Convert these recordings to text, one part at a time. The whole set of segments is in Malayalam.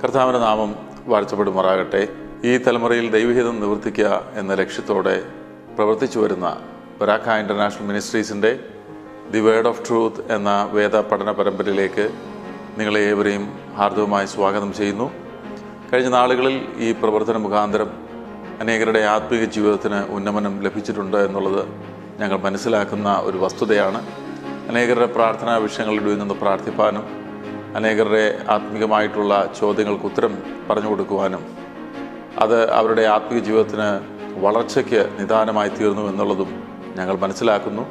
കർത്താവിൻ്റെ നാമം വാഴ്ത്തപ്പെടുമാറാകട്ടെ. ഈ തലമുറയിൽ ദൈവഹിതം നിവർത്തിക്കുക എന്ന ലക്ഷ്യത്തോടെ പ്രവർത്തിച്ചു വരുന്ന ബരാക്ക ഇൻ്റർനാഷണൽ മിനിസ്ട്രീസിൻ്റെ ദി വേർഡ് ഓഫ് ട്രൂത്ത് എന്ന വേദ പഠന പരമ്പരയിലേക്ക് നിങ്ങളെ ഏവരെയും ഹാർദവമായി സ്വാഗതം ചെയ്യുന്നു. കഴിഞ്ഞ നാളുകളിൽ ഈ പ്രവർത്തന മുഖാന്തരം അനേകരുടെ ആത്മീയ ജീവിതത്തിന് ഉന്നമനം ലഭിച്ചിട്ടുണ്ട് എന്നുള്ളത് ഞങ്ങൾ മനസ്സിലാക്കുന്ന ഒരു വസ്തുതയാണ്. അനേകരുടെ പ്രാർത്ഥനാ വിഷയങ്ങളിൽ നിന്ന് പ്രാർത്ഥിപ്പാനും അനേകരുടെ ആത്മീയമായിട്ടുള്ള ചോദ്യങ്ങൾക്ക് ഉത്തരം പറഞ്ഞു കൊടുക്കുവാനും അത് അവരുടെ ആത്മീയ ജീവിതത്തിന് വളർച്ചയ്ക്ക് നിദാനമായി തീർന്നു എന്നുള്ളതും ഞങ്ങൾ മനസ്സിലാക്കുന്നു.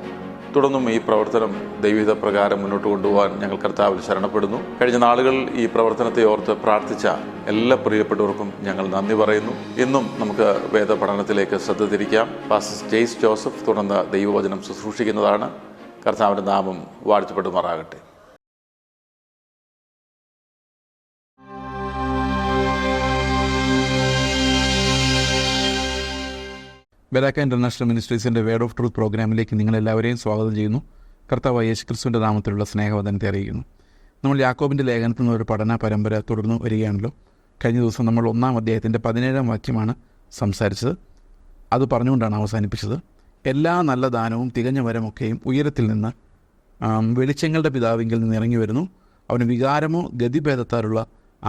തുടർന്നും ഈ പ്രവർത്തനം ദൈവഹിത പ്രകാരം മുന്നോട്ട് കൊണ്ടുപോകാൻ ഞങ്ങൾ കർത്താവിൽ ശരണപ്പെടുന്നു. കഴിഞ്ഞ നാളുകൾ ഈ പ്രവർത്തനത്തെ ഓർത്ത് പ്രാർത്ഥിച്ച എല്ലാ പ്രിയപ്പെട്ടവർക്കും ഞങ്ങൾ നന്ദി പറയുന്നു. ഇന്നും നമുക്ക് വേദ പഠനത്തിലേക്ക് ശ്രദ്ധ തിരിക്കാം. പാസ്റ്റർ ജെയ്സ് ജോസഫ് തുടർന്ന് ദൈവവചനം ശുശ്രൂഷിക്കുന്നതാണ്. കർത്താവിൻ്റെ നാമം വാഴ്ത്തപ്പെടുമാറാകട്ടെ. ബരാക്ക ഇൻ്റർനാഷണൽ മിനിസ്ട്രീസിൻ്റെ വേർഡ് ഓഫ് ട്രൂത്ത് പ്രോഗ്രാമിലേക്ക് നിങ്ങളെല്ലാവരെയും സ്വാഗതം ചെയ്യുന്നു. കർത്താവ് യേശുക്രിസ്തുവിൻ്റെ നാമത്തിലുള്ള സ്നേഹവദനത്തെ അറിയിക്കുന്നു. നമ്മൾ യാക്കോബിൻ്റെ ലേഖനത്തിൽ നിന്ന് ഒരു പഠന പരമ്പര തുടർന്ന് വരികയാണല്ലോ. കഴിഞ്ഞ ദിവസം നമ്മൾ 1-ാം അധ്യായത്തിൻ്റെ 17-ാം വാക്യമാണ് സംസാരിച്ചത്. അത് പറഞ്ഞുകൊണ്ടാണ് അവസാനിപ്പിച്ചത്. എല്ലാ നല്ല ദാനവും തികഞ്ഞ വരമൊക്കെയും ഉയരത്തിൽ നിന്ന് വെളിച്ചങ്ങളുടെ പിതാവിങ്കിൽ നിന്ന് ഇറങ്ങി വരുന്നു. അവന് വികാരമോ ഗതിഭേദത്താലുള്ള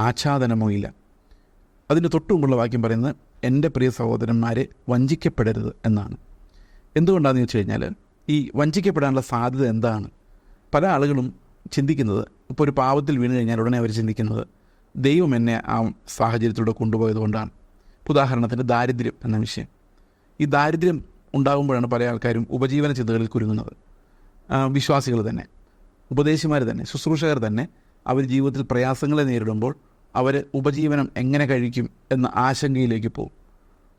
ആച്ഛാദനമോ ഇല്ല. അതിന് തൊട്ടുമുമ്പുള്ള വാക്യം പറയുന്നത് എൻ്റെ പ്രിയ സഹോദരന്മാരെ വഞ്ചിക്കപ്പെടരുത് എന്നാണ്. എന്തുകൊണ്ടാണെന്ന് ചോദിച്ചു കഴിഞ്ഞാൽ ഈ വഞ്ചിക്കപ്പെടാനുള്ള സാധ്യത എന്താണ്? പല ആളുകളും ചിന്തിക്കുന്നത്, ഇപ്പോൾ ഒരു പാപത്തിൽ വീണ് കഴിഞ്ഞാൽ ഉടനെ അവർ ചിന്തിക്കുന്നത് ദൈവം എന്നെ ആ സാഹചര്യത്തിലൂടെ കൊണ്ടുപോയത് കൊണ്ടാണ്. ഉദാഹരണത്തിന് ദാരിദ്ര്യം എന്ന വിഷയം. ഈ ദാരിദ്ര്യം ഉണ്ടാകുമ്പോഴാണ് പല ആൾക്കാരും ഉപജീവന ചിന്തകളിൽ കുരുങ്ങുന്നത്. വിശ്വാസികൾ തന്നെ, ഉപദേശിമാർ തന്നെ, ശുശ്രൂഷകർ തന്നെ അവർ ജീവിതത്തിൽ പ്രയാസങ്ങളെ നേരിടുമ്പോൾ അവർ ഉപജീവനം എങ്ങനെ കഴിക്കും എന്ന ആശങ്കയിലേക്ക് പോകും.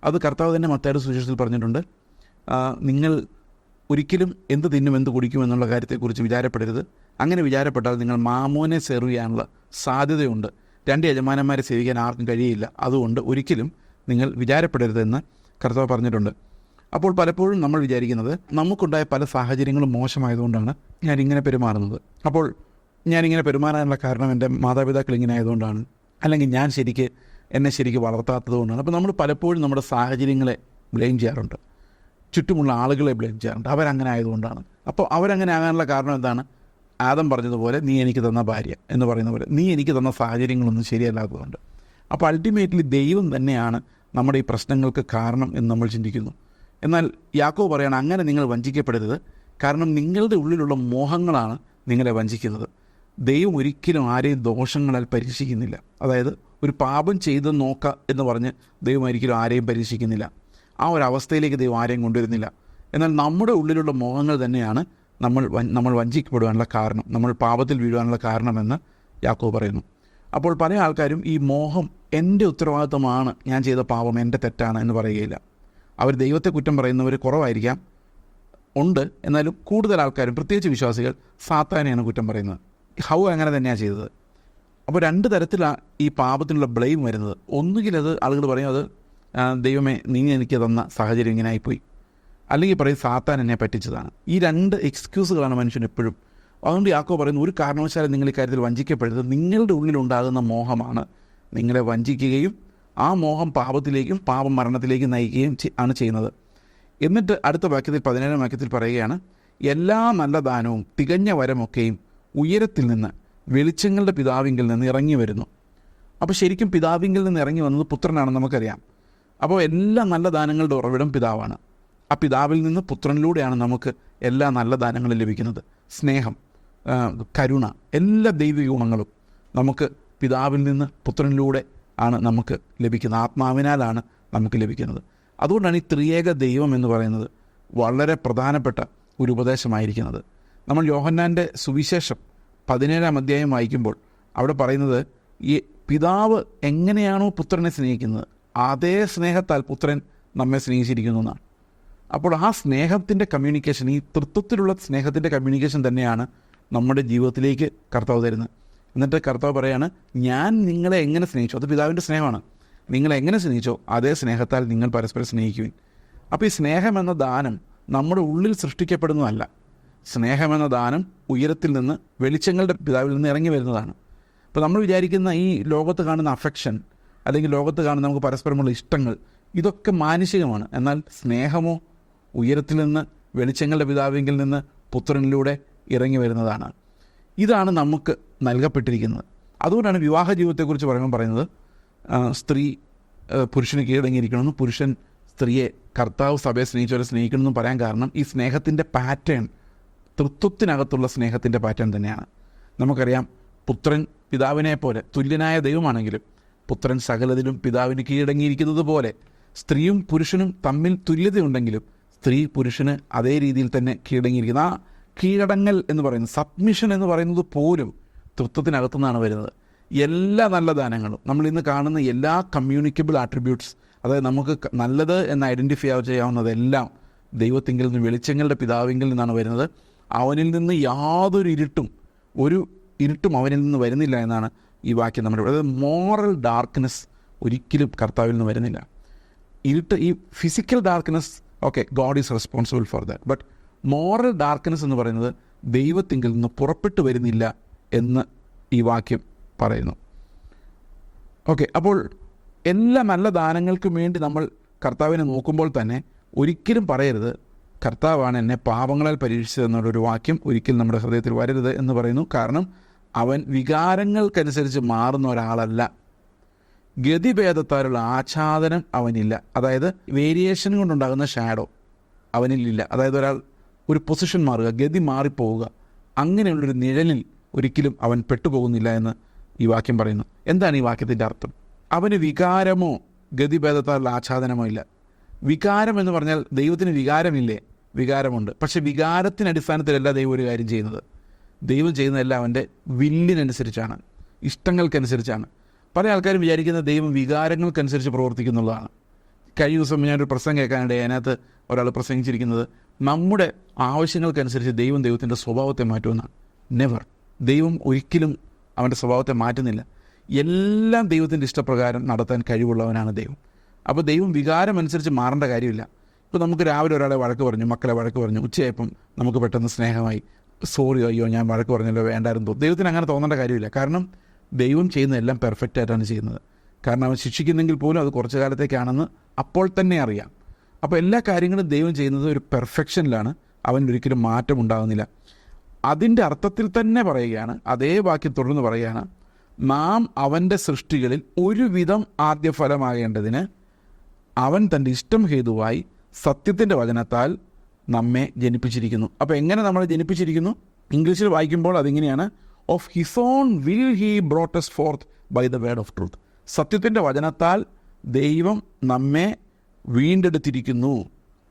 അത് കർത്താവ് തന്നെ മത്തായിയുടെ സുവിശേഷത്തിൽ പറഞ്ഞിട്ടുണ്ട്. നിങ്ങൾ ഒരിക്കലും എന്ത് തിന്നും എന്ത് കുടിക്കും എന്നുള്ള കാര്യത്തെക്കുറിച്ച് വിചാരപ്പെടരുത്. അങ്ങനെ വിചാരപ്പെട്ടാൽ നിങ്ങൾ മാമോനെ സെർവ് ചെയ്യാനുള്ള സാധ്യതയുണ്ട്. 2 യജമാനന്മാരെ സേവിക്കാൻ ആർക്കും കഴിയില്ല. അതുകൊണ്ട് ഒരിക്കലും നിങ്ങൾ വിചാരപ്പെടരുതെന്ന് കർത്താവ് പറഞ്ഞിട്ടുണ്ട്. അപ്പോൾ പലപ്പോഴും നമ്മൾ വിചാരിക്കുന്നത് നമുക്കുണ്ടായ പല സാഹചര്യങ്ങളും മോശമായതുകൊണ്ടാണ് ഞാനിങ്ങനെ പെരുമാറുന്നത്. അപ്പോൾ ഞാനിങ്ങനെ പെരുമാറാനുള്ള കാരണം എൻ്റെ മാതാപിതാക്കൾ ഇങ്ങനെ ആയതുകൊണ്ടാണ്, അല്ലെങ്കിൽ ഞാൻ എന്നെ ശരിക്ക് വളർത്താത്തത് കൊണ്ടാണ്. അപ്പോൾ നമ്മൾ പലപ്പോഴും നമ്മുടെ സാഹചര്യങ്ങളെ ബ്ലെയിം ചെയ്യാറുണ്ട്, ചുറ്റുമുള്ള ആളുകളെ ബ്ലെയിം ചെയ്യാറുണ്ട്. അവരങ്ങനെ ആയതുകൊണ്ടാണ്. അപ്പോൾ അവരങ്ങനെ ആകാനുള്ള കാരണം എന്താണ്? ആദം പറഞ്ഞതുപോലെ നീ എനിക്ക് തന്ന ഭാര്യ എന്ന് പറയുന്ന പോലെ നീ എനിക്ക് തന്ന സാഹചര്യങ്ങളൊന്നും ശരിയല്ലാത്തതുകൊണ്ട്. അപ്പോൾ അൾട്ടിമേറ്റ്ലി ദൈവം തന്നെയാണ് നമ്മുടെ ഈ പ്രശ്നങ്ങൾക്ക് കാരണം എന്ന് നമ്മൾ ചിന്തിക്കുന്നു. എന്നാൽ യാക്കോബ് പറയാണ്, അങ്ങനെ നിങ്ങൾ വഞ്ചിക്കപ്പെടരുത്. കാരണം നിങ്ങളുടെ ഉള്ളിലുള്ള മോഹങ്ങളാണ് നിങ്ങളെ വഞ്ചിക്കുന്നത്. ദൈവം ഒരിക്കലും ആരെയും ദോഷങ്ങളാൽ പരീക്ഷിക്കുന്നില്ല. അതായത് ഒരു പാപം ചെയ്ത് നോക്കുക എന്ന് പറഞ്ഞ് ദൈവം ഒരിക്കലും ആരെയും പരീക്ഷിക്കുന്നില്ല. ആ ഒരു അവസ്ഥയിലേക്ക് ദൈവം ആരെയും കൊണ്ടുവരുന്നില്ല. എന്നാൽ നമ്മുടെ ഉള്ളിലുള്ള മോഹങ്ങൾ തന്നെയാണ് നമ്മൾ വഞ്ചിക്കപ്പെടുവാനുള്ള കാരണം, നമ്മൾ പാപത്തിൽ വീഴുവാനുള്ള കാരണമെന്ന് യാക്കോബ് പറയുന്നു. അപ്പോൾ പല ആൾക്കാരും ഈ മോഹം എൻ്റെ ഉത്തരവാദിത്തമാണ്, ഞാൻ ചെയ്ത പാപം എൻ്റെ തെറ്റാണ് എന്ന് പറയുകയില്ല. അവർ ദൈവത്തെ കുറ്റം പറയുന്നവർ കുറവായിരിക്കാം, ഉണ്ട്. എന്നാലും കൂടുതൽ ആൾക്കാരും, പ്രത്യേകിച്ച് വിശ്വാസികൾ, സാത്താനെയാണ് കുറ്റം പറയുന്നത്. ഹൗ അങ്ങനെ തന്നെയാണ് ചെയ്തത്. അപ്പോൾ 2 തരത്തിലാണ് ഈ പാപത്തിനുള്ള ബ്ലെയിം വരുന്നത്. ഒന്നുകിൽ അത് ആളുകൾ പറയും, അത് ദൈവമേ നീ എനിക്ക് തന്ന സാഹചര്യം ഇങ്ങനെ ആയിപ്പോയി, അല്ലെങ്കിൽ പറയും സാത്താൻ എന്നെ പറ്റിച്ചതാണ്. ഈ 2 എക്സ്ക്യൂസുകളാണ് മനുഷ്യൻ എപ്പോഴും. അതുകൊണ്ട് യാക്കോബ് പറയുന്നു, ഒരു കാരണവശാലും നിങ്ങൾ ഈ കാര്യത്തിൽ വഞ്ചിക്കപ്പെടരുത്. നിങ്ങളുടെ ഉള്ളിലുണ്ടാകുന്ന മോഹമാണ് നിങ്ങളെ വഞ്ചിക്കുകയും ആ മോഹം പാപത്തിലേക്കും പാപം മരണത്തിലേക്കും നയിക്കുകയും ആണ് ചെയ്യുന്നത്. എന്നിട്ട് അടുത്ത വാക്യത്തിൽ 17-ാം വാക്യത്തിൽ പറയുകയാണ്, എല്ലാ നല്ല ദാനവും തികഞ്ഞ വരമൊക്കെയും ഉയരത്തിൽ നിന്ന് വെളിച്ചങ്ങളുടെ പിതാവിങ്കിൽ നിന്ന് ഇറങ്ങി വരുന്നു. അപ്പോൾ ശരിക്കും പിതാവിങ്കിൽ നിന്ന് ഇറങ്ങി വന്നത് പുത്രനാണെന്ന് നമുക്കറിയാം. അപ്പോൾ എല്ലാ നല്ല ദാനങ്ങളുടെ ഉറവിടം പിതാവാണ്. ആ പിതാവിൽ നിന്ന് പുത്രനിലൂടെയാണ് നമുക്ക് എല്ലാ നല്ല ദാനങ്ങളും ലഭിക്കുന്നത്. സ്നേഹം, കരുണ, എല്ലാ ദൈവിക ഗുണങ്ങളും നമുക്ക് പിതാവിൽ നിന്ന് പുത്രനിലൂടെ ആണ് നമുക്ക് ലഭിക്കുന്നത്. ആത്മാവിനാലാണ് നമുക്ക് ലഭിക്കുന്നത്. അതുകൊണ്ടാണ് ഈ ത്രിയേക ദൈവം എന്ന് പറയുന്നത് വളരെ പ്രധാനപ്പെട്ട ഒരു ഉപദേശമായിരിക്കുന്നത്. നമ്മൾ യോഹന്നാൻ്റെ സുവിശേഷം 17-ാം അധ്യായം വായിക്കുമ്പോൾ അവിടെ പറയുന്നത്, ഈ പിതാവ് എങ്ങനെയാണോ പുത്രനെ സ്നേഹിക്കുന്നത് അതേ സ്നേഹത്താൽ പുത്രൻ നമ്മെ സ്നേഹിച്ചിരിക്കുന്നു എന്നാണ്. അപ്പോൾ ആ സ്നേഹത്തിൻ്റെ കമ്മ്യൂണിക്കേഷൻ, ഈ തൃത്വത്തിലുള്ള സ്നേഹത്തിൻ്റെ കമ്മ്യൂണിക്കേഷൻ തന്നെയാണ് നമ്മുടെ ജീവിതത്തിലേക്ക് കർത്താവ് തരുന്നത്. എന്നിട്ട് കർത്താവ് പറയാണ്, ഞാൻ നിങ്ങളെ എങ്ങനെ സ്നേഹിച്ചു, അത് പിതാവിൻ്റെ സ്നേഹമാണ്, നിങ്ങളെങ്ങനെ സ്നേഹിച്ചോ അതേ സ്നേഹത്താൽ നിങ്ങൾ പരസ്പരം സ്നേഹിക്കുവിൻ. അപ്പോൾ ഈ സ്നേഹമെന്ന ദാനം നമ്മുടെ ഉള്ളിൽ സൃഷ്ടിക്കപ്പെടുന്നതല്ല. സ്നേഹമെന്ന ദാനം ഉയരത്തിൽ നിന്ന് വെളിച്ചങ്ങളുടെ പിതാവിൽ നിന്ന് ഇറങ്ങി വരുന്നതാണ്. അപ്പോൾ നമ്മൾ വിചാരിക്കുന്ന ഈ ലോകത്ത് കാണുന്ന അഫെക്ഷൻ അല്ലെങ്കിൽ ലോകത്ത് കാണുന്ന നമുക്ക് പരസ്പരമുള്ള ഇഷ്ടങ്ങൾ ഇതൊക്കെ മാനുഷികമാണ്. എന്നാൽ സ്നേഹമോ ഉയരത്തിൽ നിന്ന് വെളിച്ചങ്ങളുടെ പിതാവിങ്കിൽ നിന്ന് പുത്രനിലൂടെ ഇറങ്ങി വരുന്നതാണ്. ഇതാണ് നമുക്ക് നൽകപ്പെട്ടിരിക്കുന്നത്. അതുകൊണ്ടാണ് വിവാഹ ജീവിതത്തെക്കുറിച്ച് പറയുന്നത് സ്ത്രീ പുരുഷന് കീഴടങ്ങിയിരിക്കണമെന്നും പുരുഷൻ സ്ത്രീയെ കർത്താവ് സഭയെ സ്നേഹിച്ചവരെ സ്നേഹിക്കണമെന്നും പറയാൻ കാരണം ഈ സ്നേഹത്തിൻ്റെ പാറ്റേൺ തൃത്വത്തിനകത്തുള്ള സ്നേഹത്തിൻ്റെ പാറ്റേൺ തന്നെയാണ്. നമുക്കറിയാം, പുത്രൻ പിതാവിനെ പോലെ തുല്യനായ ദൈവമാണെങ്കിലും പുത്രൻ സകലതിലും പിതാവിന് കീഴടങ്ങിയിരിക്കുന്നത് പോലെ സ്ത്രീയും പുരുഷനും തമ്മിൽ തുല്യതയുണ്ടെങ്കിലും സ്ത്രീ പുരുഷന് അതേ രീതിയിൽ തന്നെ കീഴടങ്ങിയിരിക്കുന്നത്. ആ കീഴടങ്ങൽ എന്ന് പറയുന്നത്, സബ്മിഷൻ എന്ന് പറയുന്നത് പോലും തൃത്വത്തിനകത്തു നിന്നാണ് വരുന്നത്. എല്ലാ നല്ല ദാനങ്ങളും നമ്മൾ ഇന്ന് കാണുന്ന എല്ലാ കമ്മ്യൂണിക്കബിൾ ആട്രിബ്യൂട്ട്സ്, അതായത് നമുക്ക് നല്ലത് എന്ന് ഐഡൻറ്റിഫൈ ചെയ്യാവുന്നതെല്ലാം ദൈവത്തിങ്കിൽ നിന്ന്, വെളിച്ചങ്ങളുടെ പിതാവിങ്കിൽ നിന്നാണ് വരുന്നത്. അവനിൽ നിന്ന് യാതൊരു ഒരു ഇരുട്ടും അവനിൽ നിന്ന് വരുന്നില്ല എന്നാണ് ഈ വാക്യം നമ്മുടെ. അതായത് മോറൽ ഡാർക്ക്നെസ് ഒരിക്കലും കർത്താവിൽ നിന്ന് വരുന്നില്ല. ഇരുട്ട്, ഈ physical darkness, okay, God is responsible for that. But moral darkness എന്ന് പറയുന്നത് ദൈവത്തിങ്കിൽ നിന്ന് പുറപ്പെട്ടു വരുന്നില്ല എന്ന് ഈ വാക്യം പറയുന്നു. ഓക്കെ, അപ്പോൾ എല്ലാ നല്ല ദാനങ്ങൾക്കും വേണ്ടി നമ്മൾ കർത്താവിനെ നോക്കുമ്പോൾ തന്നെ ഒരിക്കലും പറയരുത് കർത്താവാണ് എന്നെ പാപങ്ങളാൽ പരീക്ഷിച്ചതെന്നുള്ളൊരു വാക്യം ഒരിക്കലും നമ്മുടെ ഹൃദയത്തിൽ വരരുത് എന്ന് പറയുന്നു. കാരണം അവൻ വികാരങ്ങൾക്കനുസരിച്ച് മാറുന്ന ഒരാളല്ല. ഗതിഭേദത്താലുള്ള ആച്ഛാദനം അവനില്ല. അതായത് വേരിയേഷൻ കൊണ്ടുണ്ടാകുന്ന ഷാഡോ അവനിലില്ല. അതായത് ഒരാൾ ഒരു പൊസിഷൻ മാറുക, ഗതി മാറിപ്പോവുക, അങ്ങനെയുള്ളൊരു നിഴലിൽ ഒരിക്കലും അവൻ പെട്ടുപോകുന്നില്ല എന്ന് ഈ വാക്യം പറയുന്നു. എന്താണ് ഈ വാക്യത്തിൻ്റെ അർത്ഥം? അവന് വികാരമോ ഗതിഭേദത്താലുള്ള ആച്ഛാദനമോ ഇല്ല. വികാരം എന്ന് പറഞ്ഞാൽ ദൈവത്തിന് വികാരമില്ലേ? വികാരമുണ്ട്. പക്ഷേ വികാരത്തിൻ്റെ അടിസ്ഥാനത്തിലല്ല ദൈവം ഒരു കാര്യം ചെയ്യുന്നത്. ദൈവം ചെയ്യുന്നതെല്ലാം അവൻ്റെ വില്ലിനനുസരിച്ചാണ്, ഇഷ്ടങ്ങൾക്കനുസരിച്ചാണ്. പല ആൾക്കാരും വിചാരിക്കുന്ന ദൈവം വികാരങ്ങൾക്കനുസരിച്ച് പ്രവർത്തിക്കുന്നുള്ളതാണ്. കഴിഞ്ഞ ദിവസം ഞാനൊരു പ്രസംഗം കേൾക്കാനിടയിൽ അതിനകത്ത് ഒരാൾ പ്രസംഗിച്ചിരിക്കുന്നത് നമ്മുടെ ആവശ്യങ്ങൾക്കനുസരിച്ച് ദൈവത്തിൻ്റെ സ്വഭാവത്തെ മാറ്റുമെന്നാണ്. നെവർ. ദൈവം ഒരിക്കലും അവൻ്റെ സ്വഭാവത്തെ മാറ്റുന്നില്ല. എല്ലാം ദൈവത്തിൻ്റെ ഇഷ്ടപ്രകാരം നടത്താൻ കഴിവുള്ളവനാണ് ദൈവം. അപ്പോൾ ദൈവം വികാരം അനുസരിച്ച് മാറേണ്ട കാര്യമില്ല. ഇപ്പോൾ നമുക്ക് രാവിലെ ഒരാളെ വഴക്ക് പറഞ്ഞു, മക്കളെ വഴക്ക് പറഞ്ഞു, ഉച്ചയായപ്പം നമുക്ക് പെട്ടെന്ന് സ്നേഹമായി, സോറി, അയ്യോ ഞാൻ വഴക്ക് പറഞ്ഞല്ലോ, വേണ്ടായിരുന്നു തോന്നും. ദൈവത്തിന് അങ്ങനെ തോന്നേണ്ട കാര്യമില്ല. കാരണം ദൈവം ചെയ്യുന്നതെല്ലാം പെർഫെക്റ്റ് ആയിട്ടാണ് ചെയ്യുന്നത്. കാരണം അവൻ ശിക്ഷിക്കുന്നെങ്കിൽ പോലും അത് കുറച്ച് കാലത്തേക്കാണെന്ന് അപ്പോൾ തന്നെ അറിയാം. അപ്പോൾ എല്ലാ കാര്യങ്ങളും ദൈവം ചെയ്യുന്നത് ഒരു പെർഫെക്ഷനിലാണ്. അവനൊരിക്കലും മാറ്റം ഉണ്ടാകുന്നില്ല. അതിൻ്റെ അർത്ഥത്തിൽ തന്നെ പറയുകയാണ്, അതേ വാക്യം തുടർന്ന് പറയുകയാണ്, നാം അവൻ്റെ സൃഷ്ടികളിൽ ഒരുവിധം ആദ്യഫലമാകേണ്ടതിന് അവൻ തൻ്റെ ഇഷ്ടം ഹേതുവായി സത്യത്തിൻ്റെ വചനത്താൽ നമ്മെ ജനിപ്പിച്ചിരിക്കുന്നു. അപ്പോൾ എങ്ങനെ നമ്മളെ ജനിപ്പിച്ചിരിക്കുന്നു? ഇംഗ്ലീഷിൽ വായിക്കുമ്പോൾ അതിങ്ങനെയാണ്, of his own will he brought us forth by the word of truth. സത്യത്തിൻ്റെ വചനത്താൽ ദൈവം നമ്മെ വീണ്ടെടുത്തിരിക്കുന്നു,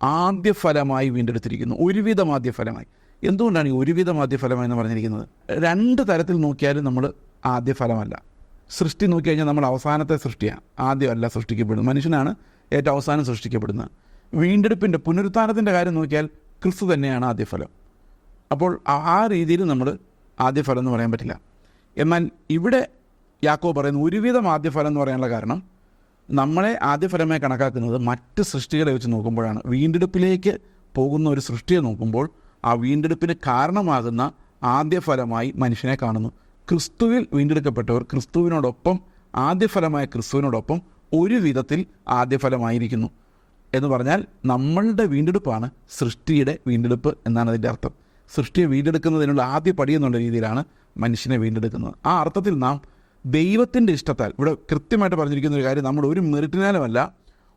ആദ്യഫലമായി വീണ്ടെടുത്തിരിക്കുന്നു, ഒരുവിധം ആദ്യഫലമായി. എന്തുകൊണ്ടാണ് ഈ ഒരുവിധം ആദ്യഫലമായി എന്ന് പറഞ്ഞിരിക്കുന്നത്? രണ്ട് തരത്തിൽ നോക്കിയാലും നമ്മൾ ആദ്യഫലമല്ല. സൃഷ്ടി നോക്കിക്കഴിഞ്ഞാൽ നമ്മൾ അവസാനത്തെ സൃഷ്ടിയാണ്, ആദ്യമല്ല സൃഷ്ടിക്കപ്പെടുന്നത്. മനുഷ്യനാണ് ഏറ്റവും അവസാനം സൃഷ്ടിക്കപ്പെടുന്നത്. വീണ്ടെടുപ്പിൻ്റെ, പുനരുത്ഥാനത്തിൻ്റെ കാര്യം നോക്കിയാൽ ക്രിസ്തു തന്നെയാണ് ആദ്യഫലം. അപ്പോൾ ആ രീതിയിൽ നമ്മൾ ആദ്യഫലം എന്ന് പറയാൻ പറ്റില്ല. എന്നാൽ ഇവിടെ യാക്കോബ് പറയുന്ന ഒരുവിധം ആദ്യഫലം എന്ന് പറയാനുള്ള കാരണം, നമ്മളെ ആദ്യഫലമായി കണക്കാക്കുന്നത് മറ്റ് സൃഷ്ടികളെ വെച്ച് നോക്കുമ്പോഴാണ്. വീണ്ടെടുപ്പിലേക്ക് പോകുന്ന ഒരു സൃഷ്ടിയെ നോക്കുമ്പോൾ ആ വീണ്ടെടുപ്പിന് കാരണമാകുന്ന ആദ്യഫലമായി മനുഷ്യനെ കാണുന്നു. ക്രിസ്തുവിൽ വീണ്ടെടുക്കപ്പെട്ടവർ ക്രിസ്തുവിനോടൊപ്പം, ആദ്യഫലമായ ക്രിസ്തുവിനോടൊപ്പം ഒരു വിധത്തിൽ ആദ്യഫലമായിരിക്കുന്നു എന്ന് പറഞ്ഞാൽ നമ്മളുടെ വീണ്ടെടുപ്പാണ് സൃഷ്ടിയുടെ വീണ്ടെടുപ്പ് എന്നാണ് അതിൻ്റെ അർത്ഥം. സൃഷ്ടിയെ വീണ്ടെടുക്കുന്നതിനുള്ള ആദ്യ പടി എന്നുള്ള രീതിയിലാണ് മനുഷ്യനെ വീണ്ടെടുക്കുന്നത്. ആ അർത്ഥത്തിൽ നാം ദൈവത്തിൻ്റെ ഇഷ്ടത്താൽ, ഇവിടെ കൃത്യമായിട്ട് പറഞ്ഞിരിക്കുന്ന ഒരു കാര്യം, നമ്മുടെ ഒരു മെറിറ്റിനാലുമല്ല,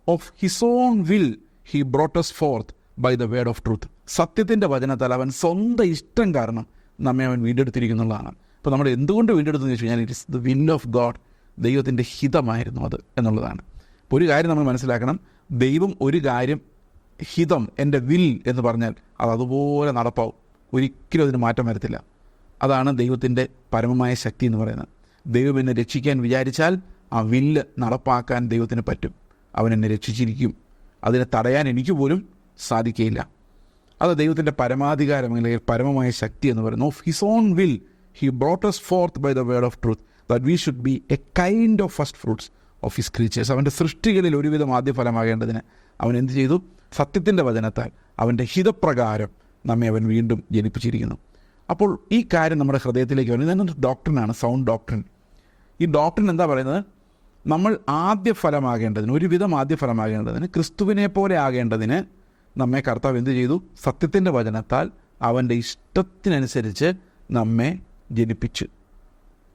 of his own will he brought us forth by the word of truth. സത്യത്തിൻ്റെ വചനത്താൽ അവൻ സ്വന്തം ഇഷ്ടം കാരണം നമ്മെ അവൻ വീണ്ടെടുത്തിരിക്കുന്നുള്ളതാണ്. അപ്പോൾ നമ്മൾ എന്തുകൊണ്ട് വീണ്ടെടുത്തെന്ന് വെച്ച് കഴിഞ്ഞാൽ it is the will of God. ദൈവത്തിൻ്റെ ഹിതമായിരുന്നു അത് എന്നുള്ളതാണ്. അപ്പോൾ ഒരു കാര്യം നമ്മൾ മനസ്സിലാക്കണം, ദൈവം ഒരു കാര്യം ഹിതം, എൻ്റെ വിൽ എന്ന് പറഞ്ഞാൽ അത് അതുപോലെ നടപ്പാവും, ഒരിക്കലും അതിന് മാറ്റം വരത്തില്ല. അതാണ് ദൈവത്തിൻ്റെ പരമമായ ശക്തി എന്ന് പറയുന്നത്. ദൈവം എന്നെ രക്ഷിക്കാൻ വിചാരിച്ചാൽ ആ വില്ല് നടപ്പാക്കാൻ ദൈവത്തിന് പറ്റും. അവൻ എന്നെ രക്ഷിച്ചിരിക്കും. അതിനെ തടയാൻ എനിക്ക് പോലും സാധിക്കുകയില്ല. അത് ദൈവത്തിൻ്റെ പരമാധികാരം അല്ലെങ്കിൽ പരമമായ ശക്തി എന്ന് പറയുന്നു. Of his own will he brought us forth by the word of truth that we should be a kind of first fruits of his creatures. അവൻ്റെ സൃഷ്ടികളിൽ ഒരുവിധം ആദ്യഫലമാകേണ്ടതിന് അവൻ എന്ത് ചെയ്തു? സത്യത്തിൻ്റെ വചനത്താൽ അവൻ്റെ ഹിതപ്രകാരം നമ്മെ അവൻ വീണ്ടും ജനിപ്പിച്ചിരിക്കുന്നു. അപ്പോൾ ഈ കാര്യം നമ്മുടെ ഹൃദയത്തിലേക്ക് വരുന്നത് ഇതൊരു ഡോക്ട്രിനാണ്, സൗണ്ട് ഡോക്ട്രിൻ. ഈ ഡോക്ടറിൻ എന്താ പറയുന്നത്? നമ്മൾ ആദ്യ ഫലമാകേണ്ടതിന്, ഒരുവിധം ആദ്യ ഫലമാകേണ്ടതിന്, ക്രിസ്തുവിനെ പോലെ ആകേണ്ടതിന് നമ്മെ കർത്താവ് എന്ത് ചെയ്തു? സത്യത്തിൻ്റെ വചനത്താൽ അവൻ്റെ ഇഷ്ടത്തിനനുസരിച്ച് നമ്മെ ജനിപ്പിച്ചു.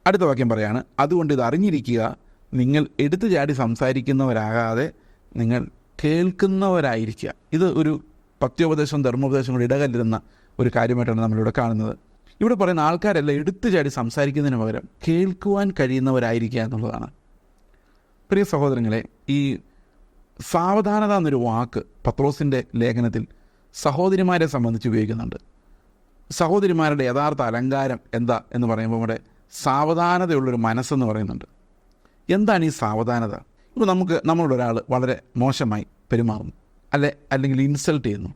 അടുത്ത വാക്യം പറയാണ്, അതുകൊണ്ട് ഇത് അറിഞ്ഞിരിക്കുക, നിങ്ങൾ എടുത്തു ചാടി സംസാരിക്കുന്നവരാകാതെ നിങ്ങൾ കേൾക്കുന്നവരായിരിക്കുക. ഇത് ഒരു പത്യോപദേശവും ധർമ്മോപദേശവും കൂടി ഇടകല്ലിരുന്ന ഒരു കാര്യമായിട്ടാണ് നമ്മളിവിടെ കാണുന്നത്. ഇവിടെ പറയുന്ന ആൾക്കാരെല്ലാം എടുത്തു ചാടി സംസാരിക്കുന്നതിന് പകരം കേൾക്കുവാൻ കഴിയുന്നവരായിരിക്കുക എന്നുള്ളതാണ്. പ്രിയ സഹോദരങ്ങളെ, ഈ സാവധാനത എന്നൊരു വാക്ക് പത്രോസിൻ്റെ ലേഖനത്തിൽ സഹോദരിമാരെ സംബന്ധിച്ച് ഉപയോഗിക്കുന്നുണ്ട്. സഹോദരിമാരുടെ യഥാർത്ഥ അലങ്കാരം എന്താ എന്ന് പറയുമ്പോൾ ഇവിടെ സാവധാനതയുള്ളൊരു മനസ്സെന്ന് പറയുന്നുണ്ട്. എന്താണ് ഈ സാവധാനത? ഇപ്പോൾ നമ്മളൊരാൾ വളരെ മോശമായി പെരുമാറുന്നു, അല്ലെങ്കിൽ ഇൻസൾട്ട് ചെയ്യുന്നു.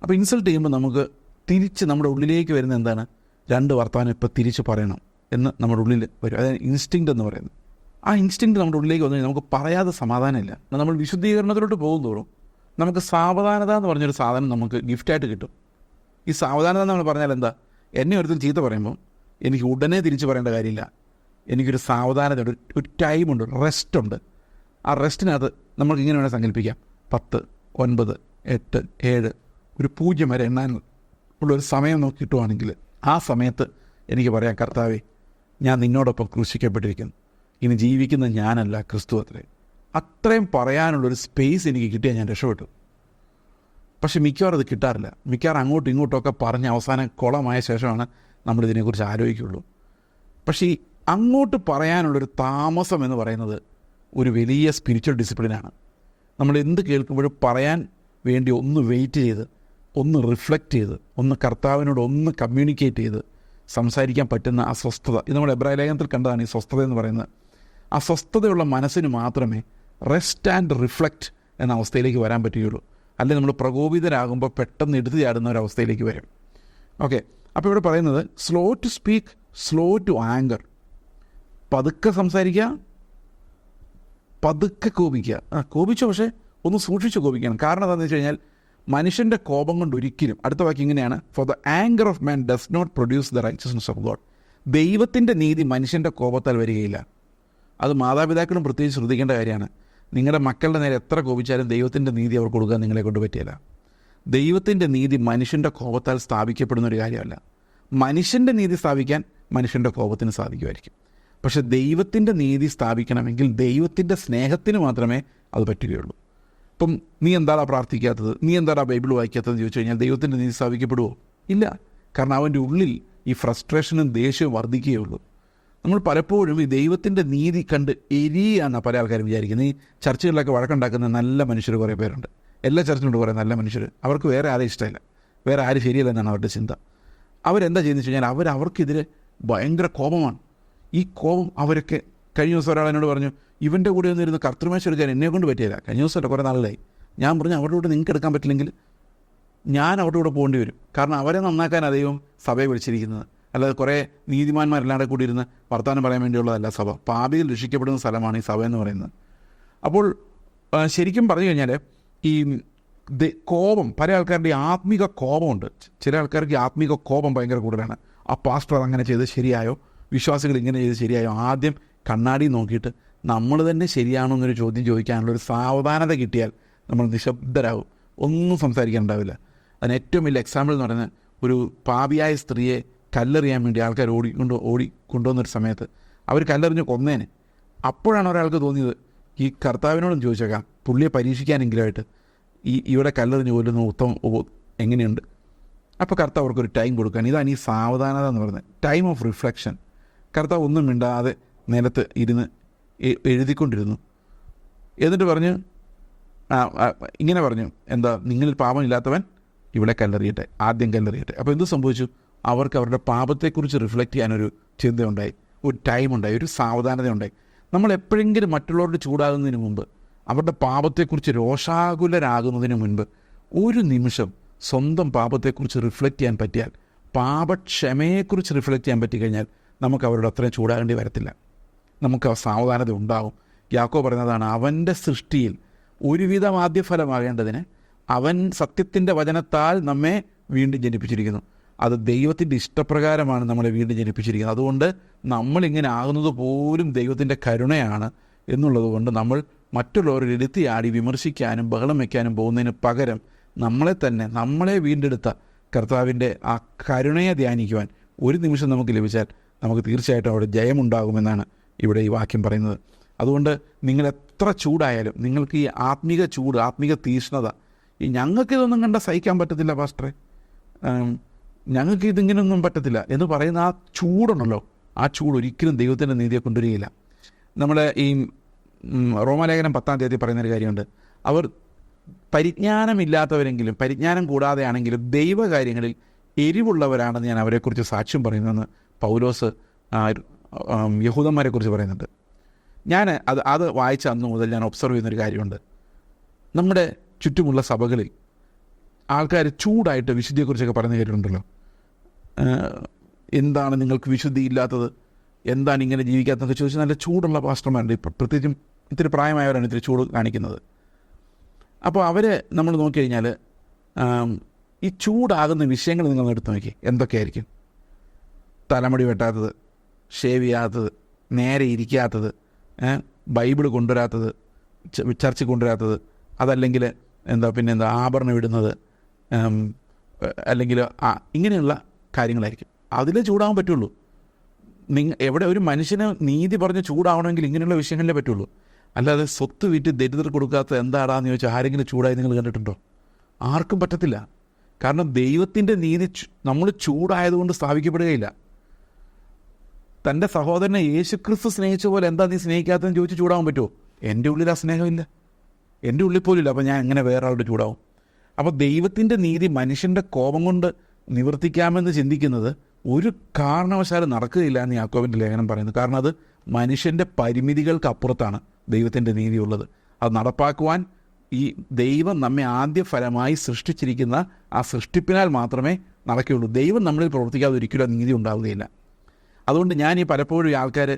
അപ്പോൾ ഇൻസൾട്ട് ചെയ്യുമ്പോൾ നമുക്ക് തിരിച്ച് നമ്മുടെ ഉള്ളിലേക്ക് വരുന്ന എന്താണ്? രണ്ട് വർത്തമാനം ഇപ്പോൾ തിരിച്ച് പറയണം എന്ന് നമ്മുടെ ഉള്ളിൽ വരും. അതായത് ഇൻസ്റ്റിങ്ക്റ്റ് എന്ന് പറയുന്നത്. ആ ഇൻസ്റ്റിങ്ക്റ്റ് നമ്മുടെ ഉള്ളിലേക്ക് വന്നു കഴിഞ്ഞാൽ നമുക്ക് പറയാതെ സമാധാനമില്ല. നമ്മൾ വിശുദ്ധീകരണത്തിലോട്ട് പോകുന്തോറും നമുക്ക് സാവധാനത എന്ന് പറഞ്ഞൊരു സാധനം നമുക്ക് ഗിഫ്റ്റായിട്ട് കിട്ടും. ഈ സാവധാനത നമ്മൾ പറഞ്ഞാൽ എന്താ? എന്നെ ഒരുത്തിൽ ചീത്ത പറയുമ്പോൾ എനിക്ക് ഉടനെ തിരിച്ച് പറയേണ്ട കാര്യമില്ല. എനിക്കൊരു സാവധാനതയുണ്ട്, ഒരു ടൈമുണ്ട്, റെസ്റ്റുണ്ട്. ആ റെസ്റ്റിനകത്ത് നമുക്ക് ഇങ്ങനെ വേണേൽ സങ്കല്പിക്കാം, 10, 9, 8, 7, ഒരു 0 വരെ എണ്ണാൻ ഉള്ളൊരു സമയം നോക്കി കിട്ടുവാണെങ്കിൽ ആ സമയത്ത് എനിക്ക് പറയാം, കർത്താവേ, ഞാൻ നിന്നോടൊപ്പം ക്രൂശിക്കപ്പെട്ടിരിക്കുന്നു, ഇനി ജീവിക്കുന്ന ഞാനല്ല ക്രിസ്തു അത്രേ. അത്രയും പറയാനുള്ളൊരു സ്പേസ് എനിക്ക് കിട്ടിയാൽ ഞാൻ രക്ഷപ്പെട്ടു. പക്ഷെ മിക്കവാറും അത് കിട്ടാറില്ല. മിക്കവാറും അങ്ങോട്ടും ഇങ്ങോട്ടുമൊക്കെ പറഞ്ഞ് അവസാനം കുളമായ ശേഷമാണ് നമ്മളിതിനെക്കുറിച്ച് ആലോചിക്കുള്ളൂ. പക്ഷേ ഈ അങ്ങോട്ട് പറയാനുള്ളൊരു താമസം എന്ന് പറയുന്നത് ഒരു വലിയ സ്പിരിച്വൽ ഡിസിപ്ലിനാണ്. നമ്മൾ എന്ത് കേൾക്കുമ്പോഴും പറയാൻ വേണ്ടി ഒന്ന് വെയിറ്റ് ചെയ്ത്, ഒന്ന് റിഫ്ലക്റ്റ് ചെയ്ത്, ഒന്ന് കർത്താവിനോട് ഒന്ന് കമ്മ്യൂണിക്കേറ്റ് ചെയ്ത് സംസാരിക്കാൻ പറ്റുന്ന ആ സ്വസ്ഥത, ഇത് നമ്മുടെ എബ്രായ ലേഖനത്തിൽ കണ്ടതാണ് ഈ സ്വസ്ഥത എന്ന് പറയുന്നത്. ആ സ്വസ്ഥതയുള്ള മനസ്സിന് മാത്രമേ റെസ്റ്റ് ആൻഡ് റിഫ്ലക്റ്റ് എന്ന അവസ്ഥയിലേക്ക് വരാൻ പറ്റുകയുള്ളൂ. അല്ലെങ്കിൽ നമ്മൾ പ്രകോപിതരാകുമ്പോൾ പെട്ടെന്ന് എടുത്തു ചാടുന്ന ഒരവസ്ഥയിലേക്ക് വരും. ഓക്കെ, അപ്പോൾ ഇവിടെ പറയുന്നത് slow to speak, slow to anger. പതുക്കെ സംസാരിക്കുക, പതുക്കെ കോപിക്കുക. കോപിച്ചു, പക്ഷേ ഒന്ന് സൂക്ഷിച്ച് കോപിക്കണം. കാരണം എന്താണെന്ന് വെച്ച് കഴിഞ്ഞാൽ മനുഷ്യൻ്റെ കോപം കൊണ്ട് ഒരിക്കലും, അടുത്ത വാക്യം ഇങ്ങനെയാണ്, for the anger of man does not produce the righteousness of God. ദൈവത്തിൻ്റെ നീതി മനുഷ്യൻ്റെ കോപത്താൽ വരികയില്ല. അത് മാതാപിതാക്കളും പ്രത്യേകിച്ച് ശ്രദ്ധിക്കേണ്ട കാര്യമാണ്. നിങ്ങളുടെ മക്കളുടെ നേരെ എത്ര കോപിച്ചാലും ദൈവത്തിൻ്റെ നീതി അവർക്ക് കൊടുക്കാൻ നിങ്ങളെ കൊണ്ട് പറ്റില്ല. ദൈവത്തിൻ്റെ നീതി മനുഷ്യൻ്റെ കോപത്താൽ സ്ഥാപിക്കപ്പെടുന്ന ഒരു കാര്യമല്ല. മനുഷ്യൻ്റെ നീതി സ്ഥാപിക്കാൻ മനുഷ്യൻ്റെ കോപത്തിന് സാധിക്കുമായിരിക്കും. പക്ഷേ ദൈവത്തിൻ്റെ നീതി സ്ഥാപിക്കണമെങ്കിൽ ദൈവത്തിൻ്റെ സ്നേഹത്തിന് മാത്രമേ അത് പറ്റുകയുള്ളൂ. ഇപ്പം നീ എന്താടാ പ്രാർത്ഥിക്കാത്തത്, നീ എന്താടാ ബൈബിൾ വായിക്കാത്തതെന്ന് ചോദിച്ചു കഴിഞ്ഞാൽ ദൈവത്തിൻ്റെ നീതി സ്ഥാപിക്കപ്പെടുമോ? ഇല്ല. കാരണം അവൻ്റെ ഉള്ളിൽ ഈ ഫ്രസ്ട്രേഷനും ദേഷ്യവും വർദ്ധിക്കുകയുള്ളൂ. നമ്മൾ പലപ്പോഴും ഈ ദൈവത്തിൻ്റെ നീതി കണ്ട് എരിയാണ് പല ആൾക്കാരും വിചാരിക്കുന്നത്. ഈ ചർച്ചകളിലൊക്കെ വഴക്കുണ്ടാക്കുന്ന നല്ല മനുഷ്യർ കുറേ പേരുണ്ട്. എല്ലാ ചർച്ചിലുണ്ട് കുറേ നല്ല മനുഷ്യർ. അവർക്ക് വേറെ ആരെയും ഇഷ്ടമില്ല, വേറെ ആരും ശരിയല്ല എന്നാണ് അവരുടെ ചിന്ത. അവരെന്താ ചെയ്യുന്നത് വെച്ച് കഴിഞ്ഞാൽ അവർക്കെതിരെ ഭയങ്കര കോപമാണ്. ഈ കോപം അവരൊക്കെ, കഴിഞ്ഞ ദിവസം ഒരാൾ എന്നോട് പറഞ്ഞു, ഇവൻ്റെ കൂടെ ഒന്നിരുന്ന് കർത്തൃമേശ എടുക്കാൻ എന്നെ കൊണ്ട് പറ്റിയില്ല. കഴിഞ്ഞ ദിവസമല്ല, കുറേ നാളിലായി. ഞാൻ പറഞ്ഞു, അവരുടെ കൂടെ നിങ്ങൾക്ക് എടുക്കാൻ പറ്റില്ലെങ്കിൽ ഞാൻ അവരുടെ കൂടെ പോകേണ്ടി വരും. കാരണം അവരെ നന്നാക്കാൻ ദൈവം സഭയെ വിളിച്ചിരിക്കുന്നത്. അല്ലാതെ കുറേ നീതിമാന്മാരെല്ലാവരും കൂടി ഇരുന്ന് വർത്തമാനം പറയാൻ വേണ്ടിയുള്ളതല്ല സഭ. പാപികൾ രക്ഷിക്കപ്പെടുന്ന സ്ഥലമാണ് ഈ സഭ എന്ന് പറയുന്നത്. അപ്പോൾ ശരിക്കും പറഞ്ഞു കഴിഞ്ഞാൽ ഈ കോപം, പല ആൾക്കാരുടെ ആത്മീക കോപമുണ്ട്. ചില ആൾക്കാർക്ക് ആത്മീക കോപം ഭയങ്കര കൂടുതലാണ്. ആ പാസ്റ്റർ അങ്ങനെ ചെയ്ത് ശരിയായോ, വിശ്വാസികൾ ഇങ്ങനെ ചെയ്ത് ശരിയായോ? ആദ്യം കണ്ണാടി നോക്കിയിട്ട് നമ്മൾ തന്നെ ശരിയാണോ എന്നൊരു ചോദ്യം ചോദിക്കാനുള്ളൊരു സാവധാനത കിട്ടിയാൽ നമ്മൾ നിശബ്ദരാകും, ഒന്നും സംസാരിക്കാനുണ്ടാവില്ല. അതിന് ഏറ്റവും വലിയ എക്സാമ്പിൾ എന്ന് പറയുന്നത്, ഒരു പാപിയായ സ്ത്രീയെ കല്ലെറിയാൻ വേണ്ടി ആൾക്കാർ ഓടിക്കൊണ്ടുവന്നൊരു സമയത്ത് അവർ കല്ലെറിഞ്ഞ് കൊന്നേനെ. അപ്പോഴാണ് ഒരാൾക്ക് തോന്നിയത്, ഈ കർത്താവിനോടും ചോദിച്ചേക്കാം, പുള്ളിയെ പരീക്ഷിക്കാനെങ്കിലുമായിട്ട് ഇവിടെ കല്ലെറിഞ്ഞ് കൊല്ലുന്ന ഉത്തമം എങ്ങനെയുണ്ട്? അപ്പോൾ കർത്താവ് അവർക്കൊരു ടൈം കൊടുക്കാൻ. ഇതാണ് ഈ സാവധാനത എന്ന് പറയുന്നത്, ടൈം ഓഫ് റിഫ്ലക്ഷൻ. കർത്താവ് ഒന്നും മിണ്ടാതെ നിലത്ത് ഇരുന്ന് എഴുതിക്കൊണ്ടിരുന്നു. എന്നിട്ട് പറഞ്ഞു, ഇങ്ങനെ പറഞ്ഞു, എന്താ, നിങ്ങളിൽ പാപമില്ലാത്തവൻ ഇവിടെ കല്ലെറിയട്ടെ, ആദ്യം കല്ലെറിയട്ടെ. അപ്പോൾ എന്ത് സംഭവിച്ചു? അവർക്ക് അവരുടെ പാപത്തെക്കുറിച്ച് റിഫ്ലക്റ്റ് ചെയ്യാനൊരു ചിന്തയുണ്ടായി, ഒരു ടൈമുണ്ടായി, ഒരു സാവധാനതയുണ്ടായി. നമ്മൾ എപ്പോഴെങ്കിലും മറ്റുള്ളവരോട് ചൂടാകുന്നതിന് മുമ്പ്, അവരുടെ പാപത്തെക്കുറിച്ച് രോഷാകുലരാകുന്നതിന് മുൻപ് ഒരു നിമിഷം സ്വന്തം പാപത്തെക്കുറിച്ച് റിഫ്ലക്റ്റ് ചെയ്യാൻ പറ്റിയാൽ, പാപക്ഷമയെക്കുറിച്ച് റിഫ്ലക്റ്റ് ചെയ്യാൻ പറ്റിക്കഴിഞ്ഞാൽ നമുക്ക് അവരോട് അത്രയും ചൂടാകേണ്ടി വരത്തില്ല. നമുക്ക് ആ സാവധാനത ഉണ്ടാവും. യാക്കോബ് പറയുന്നതാണ്, അവൻ്റെ സൃഷ്ടിയിൽ ഒരുവിധം ആദ്യഫലമാകേണ്ടതിന് അവൻ സത്യത്തിൻ്റെ വചനത്താൽ നമ്മെ വീണ്ടും ജനിപ്പിച്ചിരിക്കുന്നു. അത് ദൈവത്തിൻ്റെ ഇഷ്ടപ്രകാരമാണ് നമ്മളെ വീണ്ടും ജനിപ്പിച്ചിരിക്കുന്നത്. അതുകൊണ്ട് നമ്മളിങ്ങനെ ആകുന്നത് പോലും ദൈവത്തിൻ്റെ കരുണയാണ് എന്നുള്ളത് കൊണ്ട് നമ്മൾ മറ്റുള്ളവരുടെ എടുത്തിയാടി വിമർശിക്കാനും ബഹളം വയ്ക്കാനും പോകുന്നതിന് പകരം നമ്മളെ വീണ്ടെടുത്ത കർത്താവിൻ്റെ ആ കരുണയെ ധ്യാനിക്കുവാൻ ഒരു നിമിഷം നമുക്ക് ലഭിച്ചാൽ നമുക്ക് തീർച്ചയായിട്ടും അവിടെ ജയമുണ്ടാകുമെന്നാണ് ഇവിടെ ഈ വാക്യം പറയുന്നത്. അതുകൊണ്ട് നിങ്ങൾ എത്ര ചൂടായാലും, നിങ്ങൾക്ക് ഈ ആത്മീക ചൂട്, ആത്മീക തീഷ്ണത, ഈ ഞങ്ങൾക്കിതൊന്നും കണ്ട സഹിക്കാൻ പറ്റത്തില്ല പാസ്റ്ററെ, ഞങ്ങൾക്ക് ഇതിങ്ങനെയൊന്നും പറ്റത്തില്ല എന്ന് പറയുന്ന ആ ചൂടുണ്ടല്ലോ, ആ ചൂട് ഒരിക്കലും ദൈവത്തിൻ്റെ നീതിയെ കൊണ്ടുവരികയില്ല. നമ്മുടെ ഈ റോമാലേഖനം 10-ാം അധ്യായത്തിൽ പറയുന്നൊരു കാര്യമുണ്ട്. അവർ പരിജ്ഞാനമില്ലാത്തവരെങ്കിലും, പരിജ്ഞാനം കൂടാതെയാണെങ്കിലും ദൈവകാര്യങ്ങളിൽ എരിവുള്ളവരാണെന്ന് ഞാൻ അവരെക്കുറിച്ച് സാക്ഷ്യം പറയുന്നതെന്ന് പൗലോസ് യഹൂദന്മാരെക്കുറിച്ച് പറയുന്നുണ്ട്. ഞാൻ അത് വായിച്ച അന്ന് മുതൽ ഞാൻ ഒബ്സർവ് ചെയ്യുന്നൊരു കാര്യമുണ്ട്. നമ്മുടെ ചുറ്റുമുള്ള സഭകളിൽ ആൾക്കാർ ചൂടായിട്ട് വിശുദ്ധിയെക്കുറിച്ചൊക്കെ പറയുന്ന കേട്ടിട്ടുണ്ടല്ലോ. എന്താണ് നിങ്ങൾക്ക് വിശുദ്ധി ഇല്ലാത്തത്, എന്താണ് ഇങ്ങനെ ജീവിക്കാത്തതെന്നൊക്കെ ചോദിച്ചാൽ നല്ല ചൂടുള്ള പാസ്റ്റർമാരുണ്ട്. ഇപ്പം പ്രത്യേകിച്ചും ഇത്തിരി പ്രായമായവരാണ് ഇത്തിരി ചൂട് കാണിക്കുന്നത്. അപ്പോൾ അവർ നമ്മൾ നോക്കിക്കഴിഞ്ഞാൽ ഈ ചൂടാകുന്ന വിഷയങ്ങൾ നിങ്ങൾ എടുത്ത് നോക്കി, എന്തൊക്കെയായിരിക്കും? തലമുടി വെട്ടാത്തത്, ഷേവ് ചെയ്യാത്തത്, നേരെ ഇരിക്കാത്തത്, ബൈബിൾ കൊണ്ടുവരാത്തത്, ചർച്ച കൊണ്ടുവരാത്തത്, അതല്ലെങ്കിൽ ആഭരണം ഇടുന്നത്, അല്ലെങ്കിൽ ഇങ്ങനെയുള്ള കാര്യങ്ങളായിരിക്കും. അതിലേ ചൂടാകാൻ പറ്റുള്ളൂ. എവിടെ ഒരു മനുഷ്യന് നീതി പറഞ്ഞ് ചൂടാവണമെങ്കിൽ ഇങ്ങനെയുള്ള വിഷയങ്ങളിലേ പറ്റുള്ളൂ. അല്ലാതെ സ്വത്ത് വിറ്റ് ദരിദ്രർ കൊടുക്കാത്ത എന്താടാന്ന് ചോദിച്ചാൽ ആരെങ്കിലും ചൂടായി നിങ്ങൾ കണ്ടിട്ടുണ്ടോ? ആർക്കും പറ്റത്തില്ല. കാരണം ദൈവത്തിൻ്റെ നീതി നമ്മൾ ചൂടായതുകൊണ്ട് സ്ഥാപിക്കപ്പെടുകയില്ല. തൻ്റെ സഹോദരനെ യേശുക്രിസ്തു സ്നേഹിച്ച പോലെ എന്താ നീ സ്നേഹിക്കാത്തതെന്ന് ചോദിച്ച് ചൂടാവാൻ പറ്റുമോ? എൻ്റെ ഉള്ളിൽ ആ സ്നേഹമില്ല, എൻ്റെ ഉള്ളിൽ പോലും ഇല്ല. അപ്പോൾ ഞാൻ എങ്ങനെ വേറെ ആളുടെ ചൂടാവും? അപ്പോൾ ദൈവത്തിൻ്റെ നീതി മനുഷ്യൻ്റെ കോപം കൊണ്ട് നിവർത്തിക്കാമെന്ന് ചിന്തിക്കുന്നത് ഒരു കാരണവശാലും നടക്കുകയില്ല എന്ന് യാക്കോബിൻ്റെ ലേഖനം പറയുന്നു. കാരണം അത് മനുഷ്യൻ്റെ പരിമിതികൾക്ക് അപ്പുറത്താണ് ദൈവത്തിൻ്റെ നീതിയുള്ളത്. അത് നടപ്പാക്കുവാൻ ഈ ദൈവം നമ്മെ ആദ്യ ഫലമായി സൃഷ്ടിച്ചിരിക്കുന്ന ആ സൃഷ്ടിപ്പിനാൽ മാത്രമേ നടക്കുകയുള്ളൂ. ദൈവം നമ്മളിൽ പ്രവർത്തിക്കാതെ ഒരിക്കലും നീതി ഉണ്ടാവുകയില്ല. അതുകൊണ്ട് ഞാൻ ഈ പലപ്പോഴും ഈ ആൾക്കാർ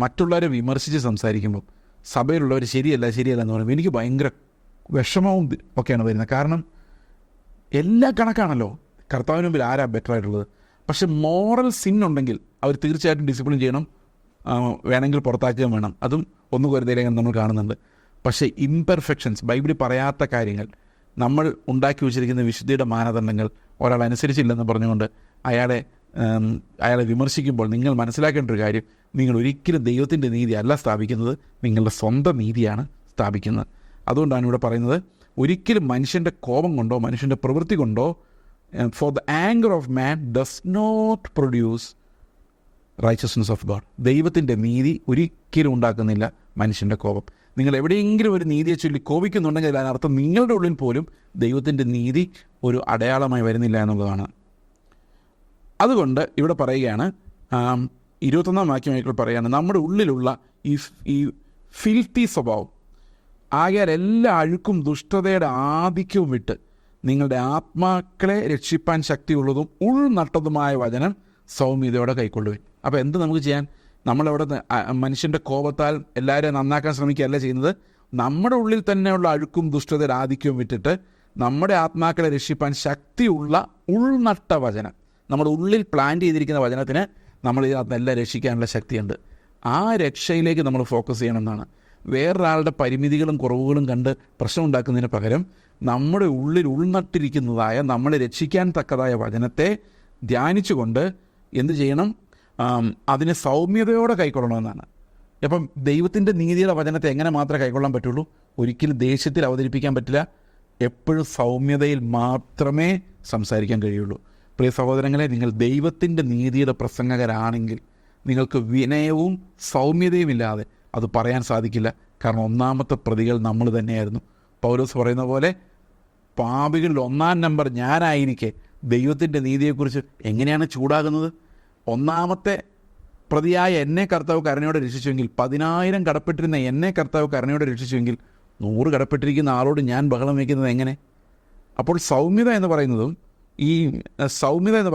മറ്റുള്ളവരെ വിമർശിച്ച് സംസാരിക്കുമ്പോൾ സഭയിലുള്ളവർ ശരിയല്ല എന്ന് പറയുമ്പോൾ എനിക്ക് ഭയങ്കര വിഷമവും ഒക്കെയാണ് വരുന്നത്. കാരണം എല്ലാ കണക്കാണല്ലോ, കർത്താവിന് മുമ്പിൽ ആരാ ബെറ്റർ ആയിട്ടുള്ളത്? പക്ഷെ മോറൽ സിൻ ഉണ്ടെങ്കിൽ അവർ തീർച്ചയായിട്ടും ഡിസിപ്ലിൻ ചെയ്യണം, വേണമെങ്കിൽ പുറത്താക്കുകയും വേണം. അതും 1 കൊരിന്ത്യർ നമ്മൾ കാണുന്നുണ്ട്. പക്ഷേ ഇംപെർഫെക്ഷൻസ്, ബൈബിളിൽ പറയാത്ത കാര്യങ്ങൾ, നമ്മൾ ഉണ്ടാക്കി വച്ചിരിക്കുന്ന വിശുദ്ധിയുടെ മാനദണ്ഡങ്ങൾ ഒരാൾ അനുസരിച്ചില്ലെന്ന് പറഞ്ഞുകൊണ്ട് അയാളെ വിമർശിക്കുമ്പോൾ നിങ്ങൾ മനസ്സിലാക്കേണ്ട ഒരു കാര്യം, നിങ്ങൾ ഒരിക്കലും ദൈവത്തിൻ്റെ നീതി അല്ല സ്ഥാപിക്കുന്നത്, നിങ്ങളുടെ സ്വന്തം നീതിയാണ് സ്ഥാപിക്കുന്നത്. അതുകൊണ്ടാണ് ഇവിടെ പറയുന്നത്, ഒരിക്കലും മനുഷ്യൻ്റെ കോപം കൊണ്ടോ മനുഷ്യൻ്റെ പ്രവൃത്തി കൊണ്ടോ, for the anger of man does not produce righteousness of God. ദൈവത്തിൻ്റെ നീതി ഒരിക്കലും ഉണ്ടാക്കുന്നില്ല മനുഷ്യൻ്റെ കോപം. നിങ്ങൾ എവിടെയെങ്കിലും ഒരു നീതിയെ ചൊല്ലി കോപിക്കുന്നുണ്ടെങ്കിൽ അതിനർത്ഥം നിങ്ങളുടെ ഉള്ളിൽ പോലും ദൈവത്തിൻ്റെ നീതി ഒരു അടയാളമായി വരുന്നില്ല എന്നുള്ളതാണ്. അതുകൊണ്ട് ഇവിടെ പറയുകയാണ്, 21-ാം വാക്യമായിട്ട് പറയുകയാണ്, നമ്മുടെ ഉള്ളിലുള്ള ഈ ഫിൽത്തി സ്വഭാവം ആകയാൽ എല്ലാ അഴുക്കും ദുഷ്ടതയുടെ ആധിക്യവും വിട്ട് നിങ്ങളുടെ ആത്മാക്കളെ രക്ഷിപ്പാൻ ശക്തിയുള്ളതും ഉൾനട്ടതുമായ വചനം സൗമ്യതയോടെ കൈക്കൊള്ളുവിൻ. അപ്പോൾ എന്ത് നമുക്ക് ചെയ്യാൻ? നമ്മളവിടെ മനുഷ്യൻ്റെ കോപത്താൽ എല്ലാവരെയും നന്നാക്കാൻ ശ്രമിക്കുകയല്ല ചെയ്യുന്നത്. നമ്മുടെ ഉള്ളിൽ തന്നെയുള്ള അഴുക്കും ദുഷ്ടതയുടെ ആധിക്യവും വിട്ടിട്ട് നമ്മുടെ ആത്മാക്കളെ രക്ഷിപ്പാൻ ശക്തിയുള്ള ഉൾനട്ട വചനം, നമ്മുടെ ഉള്ളിൽ പ്ലാൻ ചെയ്തിരിക്കുന്ന വചനത്തിന് നമ്മൾ ഇതിനകത്തെല്ലാം രക്ഷിക്കാനുള്ള ശക്തിയുണ്ട്. ആ രക്ഷയിലേക്ക് നമ്മൾ ഫോക്കസ് ചെയ്യണമെന്നാണ്. വേറൊരാളുടെ പരിമിതികളും കുറവുകളും കണ്ട് പ്രശ്നം ഉണ്ടാക്കുന്നതിന് പകരം നമ്മുടെ ഉള്ളിൽ ഉൾനട്ടിരിക്കുന്നതായ നമ്മളെ രക്ഷിക്കാൻ തക്കതായ വചനത്തെ ധ്യാനിച്ചുകൊണ്ട് എന്ത് ചെയ്യണം? അതിനെ സൗമ്യതയോടെ കൈക്കൊള്ളണമെന്നാണ്. അപ്പം ദൈവത്തിൻ്റെ നീതിയുടെ വചനത്തെ എങ്ങനെ മാത്രമേ കൈക്കൊള്ളാൻ പറ്റുള്ളൂ? ഒരിക്കലും ദേഷ്യത്തിൽ അവതരിപ്പിക്കാൻ പറ്റില്ല. എപ്പോഴും സൗമ്യതയിൽ മാത്രമേ സംസാരിക്കാൻ കഴിയുള്ളൂ. പ്രിയ സഹോദരങ്ങളെ, നിങ്ങൾ ദൈവത്തിൻ്റെ നീതിയുടെ പ്രസംഗകരാണെങ്കിൽ നിങ്ങൾക്ക് വിനയവും സൗമ്യതയും ഇല്ലാതെ അത് പറയാൻ സാധിക്കില്ല. കാരണം ഒന്നാമത്തെ പ്രതികൾ നമ്മൾ തന്നെയായിരുന്നു. പൗലോസ് പറയുന്ന പോലെ, പാപികളിൽ 1-ാം നമ്പർ ഞാനായിരിക്കെ ദൈവത്തിൻ്റെ നീതിയെക്കുറിച്ച് എങ്ങനെയാണ് ചൂടാകുന്നത്? ഒന്നാമത്തെ പ്രതിയായ എന്നെ കർത്താവ് കരുണയോടെ രക്ഷിച്ചുവെങ്കിൽ, 10,000 കടപ്പെട്ടിരുന്ന എന്നെ കർത്താവ് കരുണയോടെ രക്ഷിച്ചുവെങ്കിൽ 100 കടപ്പെട്ടിരിക്കുന്ന ആളോട് ഞാൻ ബഹളം വയ്ക്കുന്നത് എങ്ങനെ? അപ്പോൾ സൗമ്യത എന്ന്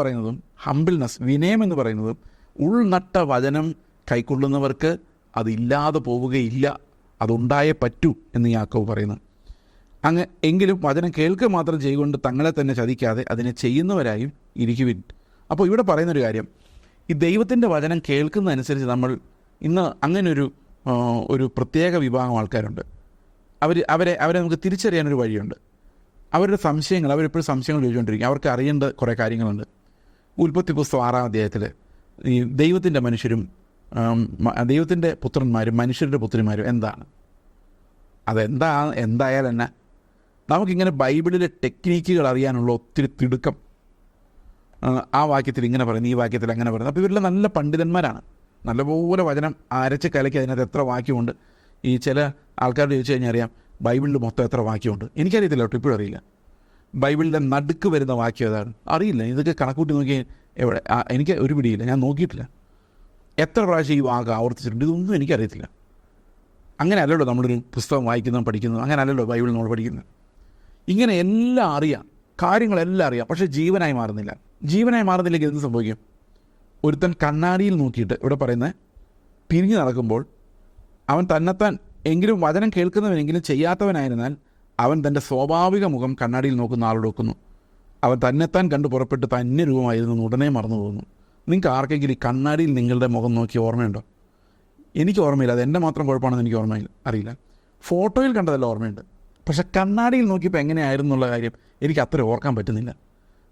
പറയുന്നതും ഹംബിൾനെസ്, വിനയം എന്ന് പറയുന്നതും ഉൾനട്ട വചനം കൈക്കൊള്ളുന്നവർക്ക് അതില്ലാതെ പോവുകയില്ല, അതുണ്ടായേ പറ്റൂ എന്ന് യാക്കോബ് പറയുന്നു. എങ്കിലും വചനം കേൾക്കുക മാത്രം ചെയ്തുകൊണ്ട് തങ്ങളെ തന്നെ ചതിക്കാതെ അതിനെ ചെയ്യുന്നവരായും ഇരിക്കുവിൻ. അപ്പോൾ ഇവിടെ പറയുന്നൊരു കാര്യം, ഈ ദൈവത്തിൻ്റെ വചനം കേൾക്കുന്നതനുസരിച്ച് നമ്മൾ ഇന്ന് ഒരു പ്രത്യേക വിഭാഗം ആൾക്കാരുണ്ട്. അവരെ നമുക്ക് തിരിച്ചറിയാനൊരു വഴിയുണ്ട്. അവരുടെ സംശയങ്ങൾ, അവരെപ്പോഴും സംശയങ്ങൾ ചോദിച്ചുകൊണ്ടിരിക്കും. അവർക്ക് അറിയേണ്ട കുറേ കാര്യങ്ങളുണ്ട്. ഉൽപ്പത്തി പുസ്തകം 6-ാം അധ്യായത്തിൽ ഈ ദൈവത്തിൻ്റെ മനുഷ്യരും ദൈവത്തിൻ്റെ പുത്രന്മാരും മനുഷ്യരുടെ പുത്രിമാരും എന്താണ്, എന്തായാലും തന്നെ നമുക്കിങ്ങനെ ബൈബിളിലെ ടെക്നീക്കുകൾ അറിയാനുള്ള ഒത്തിരി തിടുക്കം. ആ വാക്യത്തിൽ ഇങ്ങനെ പറയുന്നു, ഈ വാക്യത്തിൽ അങ്ങനെ പറയുന്നു. അപ്പോൾ ഇവരെല്ലാം നല്ല പണ്ഡിതന്മാരാണ്. നല്ലപോലെ വചനം അരച്ച് കലക്കി അതിനകത്ത് എത്ര വാക്യമുണ്ട്. ഈ ചില ആൾക്കാരോട് ചോദിച്ചു കഴിഞ്ഞാൽ അറിയാം ബൈബിളിൽ മൊത്തം എത്ര വാക്യമുണ്ട്. എനിക്കറിയത്തില്ല കേട്ടോ, ഇപ്പോഴും അറിയില്ല. ബൈബിളിൻ്റെ നടുക്ക് വരുന്ന വാക്യം ഏതാണ് അറിയില്ല. ഇതൊക്കെ കണക്കൂട്ടി നോക്കി എവിടെ, എനിക്ക് ഒരു പിടിയില്ല, ഞാൻ നോക്കിയിട്ടില്ല. എത്ര പ്രാവശ്യം ഈ വാക്ക് ആവർത്തിച്ചിട്ടുണ്ട് ഇതൊന്നും എനിക്കറിയത്തില്ല. അങ്ങനെ അല്ലല്ലോ നമ്മളൊരു പുസ്തകം വായിക്കുന്നതും പഠിക്കുന്നതും, അങ്ങനെ അല്ലല്ലോ ബൈബിൾ നമ്മൾ പഠിക്കുന്നത്. ഇങ്ങനെ എല്ലാം അറിയാം, കാര്യങ്ങളെല്ലാം അറിയാം, പക്ഷേ ജീവനായി മാറുന്നില്ല. ജീവനായി മാറുന്നില്ലെങ്കിൽ എന്ത് സംഭവിക്കും? ഒരുത്തൻ കണ്ണാടിയിൽ നോക്കിയിട്ട് ഇവിടെ പറയുന്നത് പിരിഞ്ഞു നടക്കുമ്പോൾ അവൻ തന്നെത്താൻ എങ്കിലും വചനം കേൾക്കുന്നവനെങ്കിലും ചെയ്യാത്തവനായിരുന്നാൽ അവൻ തൻ്റെ സ്വാഭാവിക മുഖം കണ്ണാടിയിൽ നോക്കുന്ന ആളോട് വെക്കുന്നു. അവൻ തന്നെത്താൻ കണ്ടു പുറപ്പെട്ട് തന്നെ രൂപമായിരുന്നു ഉടനെ മറന്നു പോകുന്നു. നിങ്ങൾക്ക് ആർക്കെങ്കിലും ഈ കണ്ണാടിയിൽ നിങ്ങളുടെ മുഖം നോക്കി ഓർമ്മയുണ്ടോ? എനിക്ക് ഓർമ്മയില്ല. അത് എൻ്റെ മാത്രം കുഴപ്പമാണെന്ന് എനിക്ക് ഓർമ്മയില്ല, അറിയില്ല. ഫോട്ടോയിൽ കണ്ടതല്ല ഓർമ്മയുണ്ട്, പക്ഷെ കണ്ണാടിയിൽ നോക്കിയപ്പോൾ എങ്ങനെയായിരുന്നു എന്നുള്ള കാര്യം എനിക്ക് അത്ര ഓർക്കാൻ പറ്റുന്നില്ല.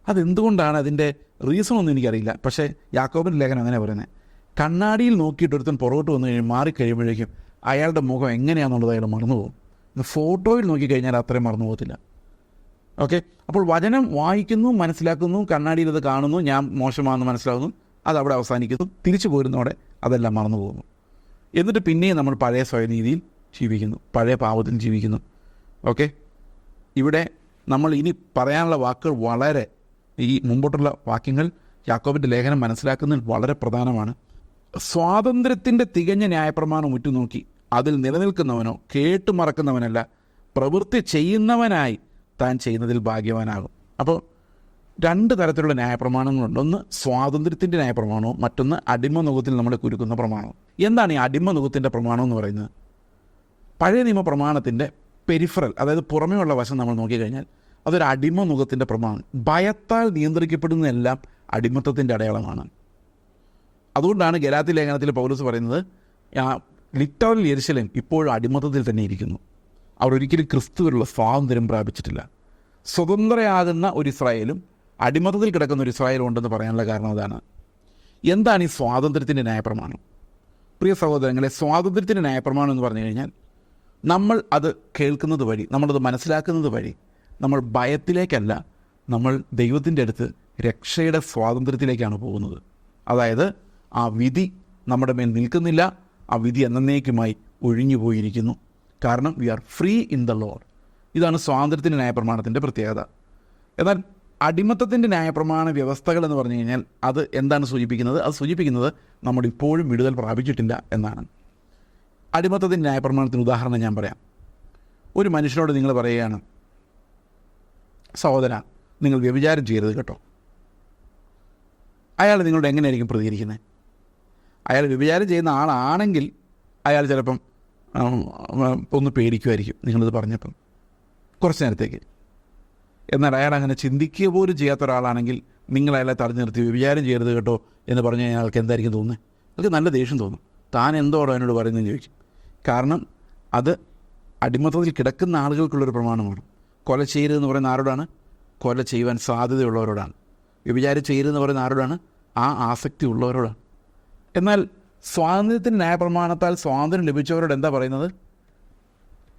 അതെന്തുകൊണ്ടാണ്, അതിൻ്റെ റീസണൊന്നും എനിക്കറിയില്ല. പക്ഷേ യാക്കോബിൻ്റെ ലേഖനം അങ്ങനെ പറയുന്നത്, കണ്ണാടിയിൽ നോക്കിയിട്ട് ഒരുത്തൻ പുറകോട്ട് വന്നു കഴിഞ്ഞാൽ മാറിക്കഴിയുമ്പോഴേക്കും അയാളുടെ മുഖം എങ്ങനെയാണെന്നുള്ളത് അയാൾ മറന്നുപോകും. ഫോട്ടോയിൽ നോക്കിക്കഴിഞ്ഞാൽ അത്രയും മറന്നു പോകത്തില്ല. ഓക്കെ, അപ്പോൾ വചനം വായിക്കുന്നു, മനസ്സിലാക്കുന്നു, കണ്ണാടിയിൽ അത് കാണുന്നു, ഞാൻ മോശമാണെന്ന് മനസ്സിലാകുന്നു, അതവിടെ അവസാനിക്കുന്നു. തിരിച്ചു പോരുന്നതോടെ അതെല്ലാം മറന്നു പോകുന്നു. എന്നിട്ട് പിന്നെയും നമ്മൾ പഴയ സ്വയനീതിയിൽ ജീവിക്കുന്നു, പഴയ പാപത്തിൽ ജീവിക്കുന്നു. ഓക്കെ, ഇവിടെ നമ്മൾ ഇനി പറയാനുള്ള വാക്കുകൾ വളരെ, ഈ മുമ്പോട്ടുള്ള വാക്യങ്ങൾ യാക്കോബിൻ്റെ ലേഖനം മനസ്സിലാക്കുന്നതിൽ വളരെ പ്രധാനമാണ്. സ്വാതന്ത്ര്യത്തിൻ്റെ തികഞ്ഞ ന്യായപ്രമാണം ഉറ്റുനോക്കി അതിൽ നിലനിൽക്കുന്നവനോ കേട്ടു മറക്കുന്നവനല്ല, പ്രവൃത്തി ചെയ്യുന്നവനായി താൻ ചെയ്യുന്നതിൽ ഭാഗ്യവാനാകും. അപ്പോൾ രണ്ട് തരത്തിലുള്ള ന്യായപ്രമാണങ്ങളുണ്ട്. ഒന്ന് സ്വാതന്ത്ര്യത്തിൻ്റെ ന്യായപ്രമാണവും മറ്റൊന്ന് അടിമനുഖത്തിൽ നമ്മളെ കുരുക്കുന്ന പ്രമാണവും. എന്താണ് ഈ അടിമനുഖത്തിൻ്റെ പ്രമാണം എന്ന് പറയുന്നത്? പഴയ നിയമ പ്രമാണത്തിൻ്റെ പെരിഫറൽ, അതായത് പുറമേയുള്ള വശം നമ്മൾ നോക്കിക്കഴിഞ്ഞാൽ അതൊരു അടിമനുഖത്തിൻ്റെ പ്രമാണം. ഭയത്താൽ നിയന്ത്രിക്കപ്പെടുന്നതെല്ലാം അടിമത്തത്തിൻ്റെ അടയാളമാണ്. അതുകൊണ്ടാണ് ഗലാത്യ ലേഖനത്തിൽ പൗലോസ് പറയുന്നത്, ലിറ്ററൽ യെരുശലേം ഇപ്പോഴും അടിമത്തത്തിൽ തന്നെ ഇരിക്കുന്നു. അവർ ഒരിക്കലും ക്രിസ്തുവിലുള്ള സ്വാതന്ത്ര്യം പ്രാപിച്ചിട്ടില്ല. സ്വതന്ത്രയാകുന്ന ഒരു ഇസ്രായേലും അടിമത്തത്തിൽ കിടക്കുന്ന ഒരു ഇസ്രായേലും ഉണ്ടെന്ന് പറയാനുള്ള കാരണം അതാണ്. എന്താണ് ഈ സ്വാതന്ത്ര്യത്തിൻ്റെ ന്യായപ്രമാണം? പ്രിയ സഹോദരങ്ങളെ, സ്വാതന്ത്ര്യത്തിൻ്റെ ന്യായപ്രമാണം എന്ന് പറഞ്ഞു കഴിഞ്ഞാൽ നമ്മൾ അത് കേൾക്കുന്നത് വഴി, നമ്മളത് മനസ്സിലാക്കുന്നത് വഴി നമ്മൾ ഭയത്തിലേക്കല്ല, നമ്മൾ ദൈവത്തിൻ്റെ അടുത്ത് രക്ഷയുടെ സ്വാതന്ത്ര്യത്തിലേക്കാണ് പോകുന്നത്. അതായത് ആ വിധി നമ്മുടെ മേൽ നിൽക്കുന്നില്ല, ആ വിധി എന്നേക്കുമായി ഒഴിഞ്ഞു പോയിരിക്കുന്നു. കാരണം we are free in the Lord. ഇതാണ് സ്വാതന്ത്ര്യത്തിൻ്റെ ന്യായപ്രമാണത്തിൻ്റെ പ്രത്യേകത. എന്നാൽ അടിമത്തത്തിൻ്റെ ന്യായപ്രമാണ വ്യവസ്ഥകൾ എന്ന് പറഞ്ഞു കഴിഞ്ഞാൽ അത് എന്താണ് സൂചിപ്പിക്കുന്നത്? അത് സൂചിപ്പിക്കുന്നത് നമ്മൾ ഇപ്പോഴും വിടുതൽ പ്രാപിച്ചിട്ടില്ല എന്നാണ്. അടിമത്തത്തിൻ്റെ ന്യായപ്രമാണത്തിന് ഉദാഹരണം ഞാൻ പറയാം. ഒരു മനുഷ്യനോട് നിങ്ങൾ പറയുകയാണ്, സഹോദര നിങ്ങൾ വ്യഭിചാരം ചെയ്യരുത് കേട്ടോ. അയാൾ നിങ്ങളോട് എങ്ങനെയായിരിക്കും പ്രതികരിക്കുന്നത്? അയാൾ വ്യഭിചാരം ചെയ്യുന്ന ആളാണെങ്കിൽ അയാൾ ചിലപ്പം ഒന്ന് പേടിക്കുമായിരിക്കും നിങ്ങളിത് പറഞ്ഞപ്പം കുറച്ച് നേരത്തേക്ക്. എന്നാൽ അയാൾ അങ്ങനെ ചിന്തിക്കുക പോലും ചെയ്യാത്ത ഒരാളാണെങ്കിൽ നിങ്ങൾ അയാളെ തടഞ്ഞു നിർത്തി വ്യഭിചാരം ചെയ്യരുത് കേട്ടോ എന്ന് പറഞ്ഞു കഴിഞ്ഞാൽ അയാൾക്ക് എന്തായിരിക്കും തോന്നുന്നത്? അയാൾക്ക് നല്ല ദേഷ്യം തോന്നും. താൻ എന്തോടോ എന്നോട് പറയുന്നതെന്ന് ചോദിക്കും. കാരണം അത് അടിമത്തത്തിൽ കിടക്കുന്ന ആളുകൾക്കുള്ളൊരു പ്രമാണമാണ്. കൊല ചെയ്യരുതെന്ന് പറയുന്ന ആരോടാണ്? കൊല ചെയ്യുവാൻ സാധ്യതയുള്ളവരോടാണ്. വ്യഭിചാരം ചെയ്യരുതെന്ന് പറയുന്ന ആരോടാണ്? ആ ആസക്തി ഉള്ളവരോടാണ്. എന്നാൽ സ്വാതന്ത്ര്യത്തിൻ്റെ ന്യായപ്രമാണത്താൽ സ്വാതന്ത്ര്യം ലഭിച്ചവരോട് എന്താ പറയുന്നത്?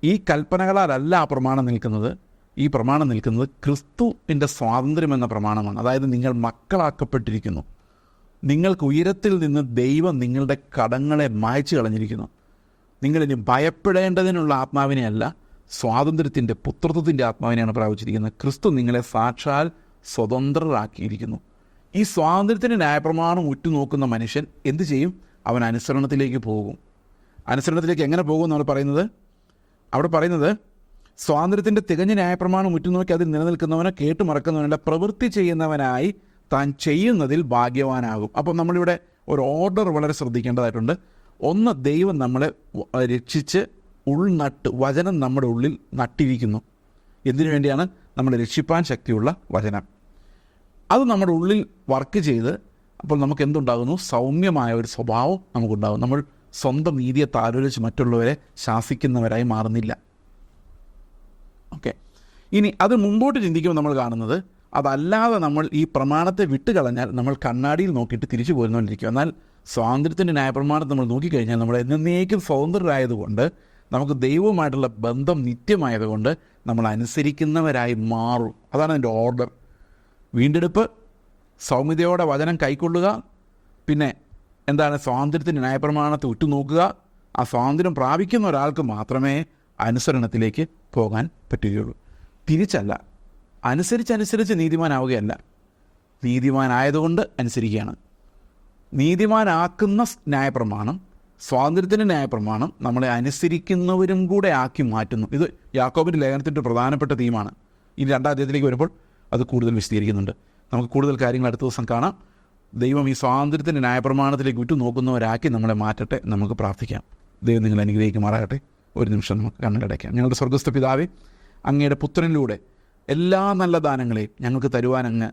ഈ കൽപ്പനകളാലല്ല ആ പ്രമാണം നിൽക്കുന്നത്. ഈ പ്രമാണം നിൽക്കുന്നത് ക്രിസ്തുവിൻ്റെ സ്വാതന്ത്ര്യം എന്ന പ്രമാണമാണ്. അതായത് നിങ്ങൾ മക്കളാക്കപ്പെട്ടിരിക്കുന്നു. നിങ്ങൾക്ക് ഉയരത്തിൽ നിന്ന് ദൈവം നിങ്ങളുടെ കടങ്ങളെ മായ്ച്ചു കളഞ്ഞിരിക്കുന്നു. നിങ്ങളിനി ഭയപ്പെടേണ്ടതിനുള്ള ആത്മാവിനെയല്ല, സ്വാതന്ത്ര്യത്തിൻ്റെ പുത്രത്വത്തിൻ്റെ ആത്മാവിനെയാണ് പ്രാപിച്ചിരിക്കുന്നത്. ക്രിസ്തു നിങ്ങളെ സാക്ഷാൽ സ്വതന്ത്രരാക്കിയിരിക്കുന്നു. ഈ സ്വാതന്ത്ര്യത്തിൻ്റെ ന്യായപ്രമാണം ഉറ്റുനോക്കുന്ന മനുഷ്യൻ എന്ത് ചെയ്യും? അവൻ അനുസരണത്തിലേക്ക് പോകും. അനുസരണത്തിലേക്ക് എങ്ങനെ പോകും എന്നാണ് പറയുന്നത്? അവിടെ പറയുന്നത് സ്വാതന്ത്ര്യത്തിൻ്റെ തികഞ്ഞ ന്യായപ്രമാണം ഉറ്റുനോക്കി അതിൽ നിലനിൽക്കുന്നവനെ കേട്ടു മറക്കുന്നവനല്ല, പ്രവൃത്തി ചെയ്യുന്നവനായി താൻ ചെയ്യുന്നതിൽ ഭാഗ്യവാനാകും. അപ്പം നമ്മളിവിടെ ഒരു ഓർഡർ വളരെ ശ്രദ്ധിക്കേണ്ടതായിട്ടുണ്ട്. ഒന്ന്, ദൈവം നമ്മളെ രക്ഷിച്ച് ഉൾനട്ട് വചനം നമ്മുടെ ഉള്ളിൽ നട്ടിരിക്കുന്നു. എന്തിനു വേണ്ടിയാണ്? നമ്മളെ രക്ഷിപ്പാൻ ശക്തിയുള്ള വചനം. അത് നമ്മുടെ ഉള്ളിൽ വർക്ക് ചെയ്ത് അപ്പോൾ നമുക്ക് എന്തുണ്ടാകുന്നു? സൗമ്യമായ ഒരു സ്വഭാവം നമുക്കുണ്ടാകും. നമ്മൾ സ്വന്തം നീതിയെ താലോലിച്ച് മറ്റുള്ളവരെ ശാസിക്കുന്നവരായി മാറുന്നില്ല. ഓക്കെ, ഇനി അത് മുമ്പോട്ട് ചിന്തിക്കുമ്പോൾ നമ്മൾ കാണുന്നത്, അതല്ലാതെ നമ്മൾ ഈ പ്രമാണത്തെ വിട്ടുകളഞ്ഞാൽ നമ്മൾ കണ്ണാടിയിൽ നോക്കിയിട്ട് തിരിച്ചു പോരുന്നുകൊണ്ടിരിക്കും. എന്നാൽ സ്വാതന്ത്ര്യത്തിൻ്റെ ന്യായപ്രമാണത്തെ നമ്മൾ നോക്കിക്കഴിഞ്ഞാൽ നമ്മൾ എന്നേക്കും സ്വതന്ത്രരായതുകൊണ്ട്, നമുക്ക് ദൈവവുമായിട്ടുള്ള ബന്ധം നിത്യമായതുകൊണ്ട് നമ്മൾ അനുസരിക്കുന്നവരായി മാറും. അതാണ് അതിൻ്റെ ഓർഡർ. വീണ്ടെടുപ്പ്, സൗമ്യതയോടെ വചനം കൈക്കൊള്ളുക, പിന്നെ എന്താണ്? സ്വാതന്ത്ര്യത്തിൻ്റെ ന്യായപ്രമാണത്തെ ഉറ്റുനോക്കുക. ആ സ്വാതന്ത്ര്യം പ്രാപിക്കുന്ന ഒരാൾക്ക് മാത്രമേ അനുസരണത്തിലേക്ക് പോകാൻ പറ്റുകയുള്ളൂ. തിരിച്ചല്ല. അനുസരിച്ച് നീതിമാനാവുകയല്ല, നീതിമാനായതുകൊണ്ട് അനുസരിക്കുകയാണ്. നീതിമാനാക്കുന്ന ന്യായപ്രമാണം, സ്വാതന്ത്ര്യത്തിൻ്റെ ന്യായപ്രമാണം നമ്മളെ അനുസരിക്കുന്നവരും കൂടെ ആക്കി മാറ്റുന്നു. ഇത് യാക്കോബിൻ്റെ ലേഖനത്തിൻ്റെ പ്രധാനപ്പെട്ട തീമാണ്. ഇനി 2ാം അധ്യായത്തിലേക്ക് വരുമ്പോൾ അത് കൂടുതൽ വിശദീകരിക്കുന്നുണ്ട്. നമുക്ക് കൂടുതൽ കാര്യങ്ങൾ അടുത്ത ദിവസം കാണാം. ദൈവം ഈ സ്വാതന്ത്ര്യത്തിൻ്റെ ന്യായപ്രമാണത്തിലേക്ക് ഉറ്റുനോക്കുന്നവരാക്കി നമ്മളെ മാറ്റട്ടെ. നമുക്ക് പ്രാർത്ഥിക്കാം. ദൈവം നിങ്ങൾ അനുഗ്രഹിക്കുമാറാകട്ടെ. ഒരു നിമിഷം നമുക്ക് കണ്ണടയ്ക്കാം. ഞങ്ങളുടെ സ്വർഗ്ഗസ്ഥ പിതാവേ, അങ്ങയുടെ പുത്രനിലൂടെ എല്ലാ നല്ല ദാനങ്ങളെയും ഞങ്ങൾക്ക് തരുവാൻ അങ്ങ്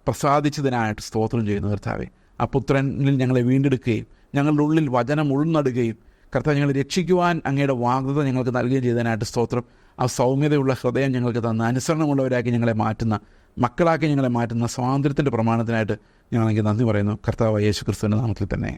പ്രസാദിച്ചതിനായിട്ട് സ്തോത്രം ചെയ്യുന്നു കർത്താവേ. ആ പുത്രനിൽ ഞങ്ങളെ വീണ്ടെടുക്കുകയും ഞങ്ങളുടെ ഉള്ളിൽ വചനം ഉൾനടുകയും കർത്താവ് ഞങ്ങളെ രക്ഷിക്കുവാൻ അങ്ങയുടെ വാഗ്ദത്തം ഞങ്ങൾക്ക് നൽകുകയും ചെയ്തതിനായിട്ട് സ്തോത്രം. ആ സൗമ്യതയുള്ള ഹൃദയം ഞങ്ങൾക്ക് തന്ന, അനുസരണമുള്ളവരാക്കി ഞങ്ങളെ മാറ്റുന്ന, മക്കളാക്കി ഞങ്ങളെ മാറ്റുന്ന സ്വാതന്ത്ര്യത്തിൻ്റെ പ്രമാണത്തിനായിട്ട് ഞങ്ങളെങ്കിൽ നന്ദി പറയുന്നു. കർത്താവ് യേശു ക്രിസ്തുവിൻ്റെ നാമത്തിൽ തന്നെ.